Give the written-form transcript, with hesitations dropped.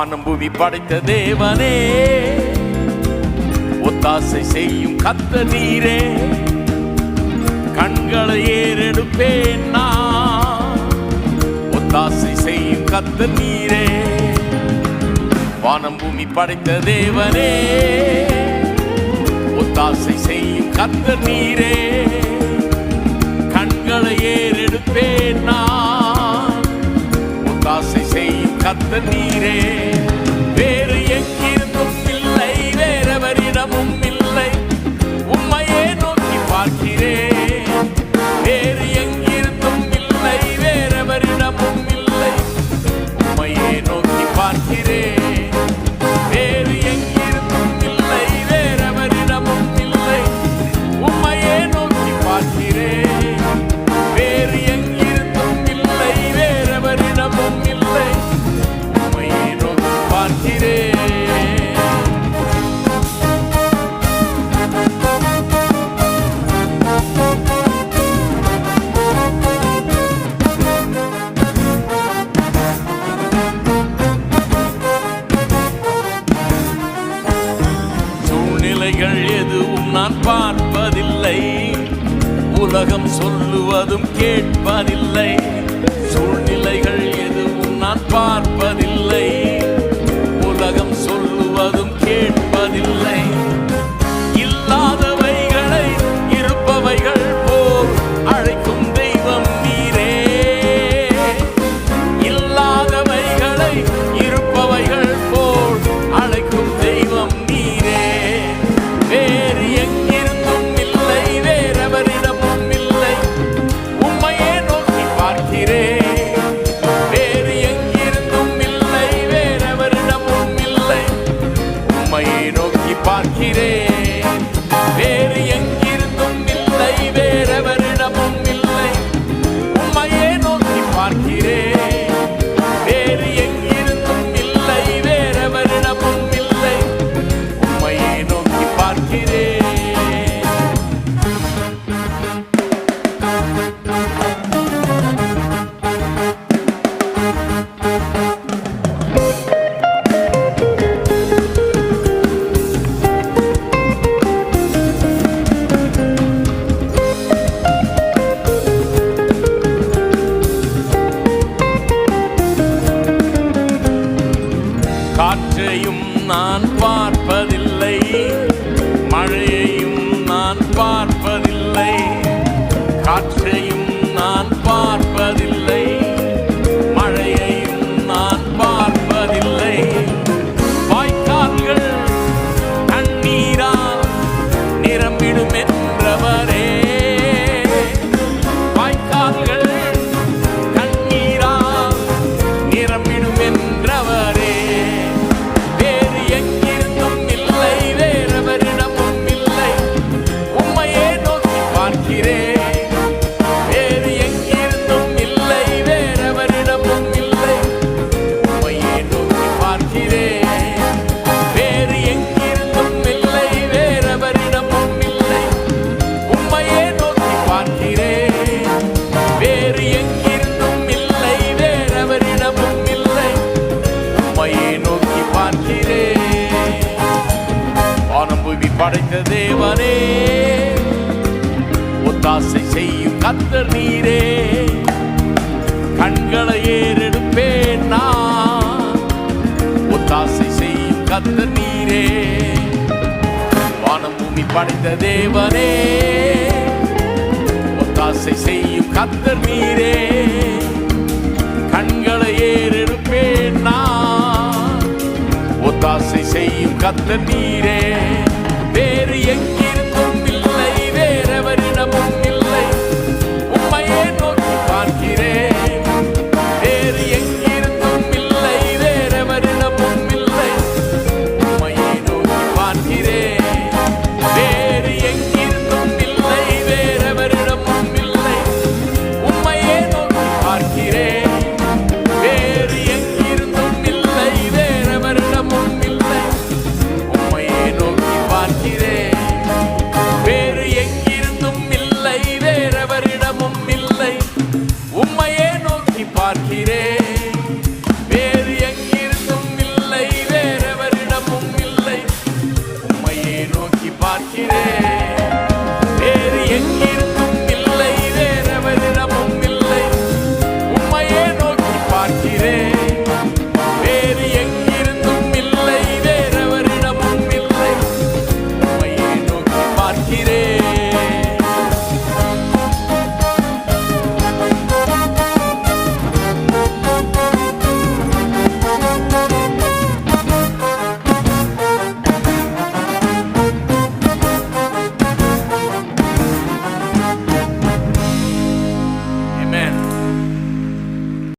வானம் பூமி படைத்த தேவனே, ஒத்தாசை செய்யும் கர்த்தர் நீரே. கண்களை ஏறெடுப்பேன் நான், ஒத்தாசை செய்யும் கர்த்தர் நீரே. வானம் பூமி படைத்த தேவனே, ஒத்தாசை செய்யும் கர்த்தர் நீரே. கண்களை ஏறெடுப்பேன் நான், ஒத்தாசை செய்யும் கர்த்தர் நீரே. வேறு எங்கிருந்தும் இல்லை, வேறெவரிடமும் இல்லை, உம்மையே நோக்கி பார்க்கிறேன். வேறு எங்கிருந்தும் இல்லை, வேறெவரிடமும் இல்லை, உம்மையே நோக்கி பார்க்கிறேன். வேறு எங்கிருந்தும் இல்லை, வேறெவரிடமும் இல்லை, உம்மையே நோக்கி பார்க்கிறேன். வேறு எங்கிருந்தும் இல்லை, வேறெவரிடமும் இல்லை, உம்மையே நோக்கி பார்க்கிறேன். சூழ்நிலைகள் எதுவும் நான் பார்ப்பதில்லை, உலகம் சொல்லுவதும் கேட்பதில்லை. சூழ்நிலைகள் எதுவும் நான் பார்ப்பதில்லை, உலகம் சொல்லுவதும் கேட்பதில்லை. இல்லாதவைகளை இருப்பவைகள் போல் அழைக்கும் தெய்வம் நீரே. இல்லாதவைகளை இருப்பவைகள் போல் அழைக்கும் தெய்வம் நீரே. வேறு எங்கிருந்தும் இல்லை, வேறெவரிடமும் இல்லை, உம்மையே நோக்கி பார்க்கிறேன். வேறு எங்கிருந்தும் இல்லை, வேறெவரிடமும் இல்லை, உம்மையே நோக்கி பார்க்கிறேன். வேறு எங்கிருந்தும் இல்லை, வேறெவரிடமும் இல்லை, உம்மையே நோக்கி பார்க்கிறேன். வேறு எங்கிருந்தும் இல்லை, வேறெவரிடமும் இல்லை, உம்மையே நோக்கி பார்க்கிறேன். காற்றையும் நான் பார்ப்பதில்லை, மழையையும் நான் பார்ப்பதில்லை. காற்றையும் நான் பார்ப்பதில்லை, மழையையும் நான் பார்ப்பதில்லை. வாய்க்கால்கள் தண்ணீரால் நிரம்பிடும் என்றவரே. வாய்க்கால்கள் தண்ணீரால் நிரம்பிடும் என்றவரே. வேறு எங்கிருந்தும் இல்லை, வேறெவரிடமும் இல்லை, உம்மையே நோக்கி பார்க்கிறேன். வேறு எங்கிருந்தும் இல்லை, வேறெவரிடமும் இல்லை, உம்மையே நோக்கி பார்க்கிறேன். வேறு எங்கிருந்தும் இல்லை, வேறெவரிடமும் இல்லை, உம்மையே நோக்கி பார்க்கிறேன். வேறு எங்கிருந்தும் இல்லை, வேறெவரிடமும் இல்லை, உம்மையே நோக்கி பார்க்கிறேன். வானம் பூமி படைத்த தேவனே, ஒத்தாசை செய்யும் கர்த்தர் நீரே. கண்களை ஏறெடுப்பேன் நான், ஒத்தாசை செய்யும் கர்த்தர் நீரே. வானம் பூமி படைத்த தேவனே, ஒத்தாசை செய்யும் கர்த்தர் நீரே. கண்களை ஏறெடுப்பேன் நான், ஒத்தாசை செய்யும் கர்த்தர் நீரே. வேறு எங்கிருந்தும் இல்லை, வேறெவரிடமும் இல்லை, உம்மையே நோக்கி பார்க்கிறேன். வேறு எங்கிருந்தும் இல்லை, வேறெவரிடமும் இல்லை, உம்மையே நோக்கி பார்க்கிறேன். வேறு எங்கிருந்தும் இல்லை, வேறெவரிடமும் இல்லை, உம்மையே நோக்கி பார்க்கிறேன். வேறு எங்கிருந்தும் இல்லை, வேறெவரிடமும் இல்லை, உம்மையே நோக்கி பார்க்கிறேன். இருக்கிறேன்.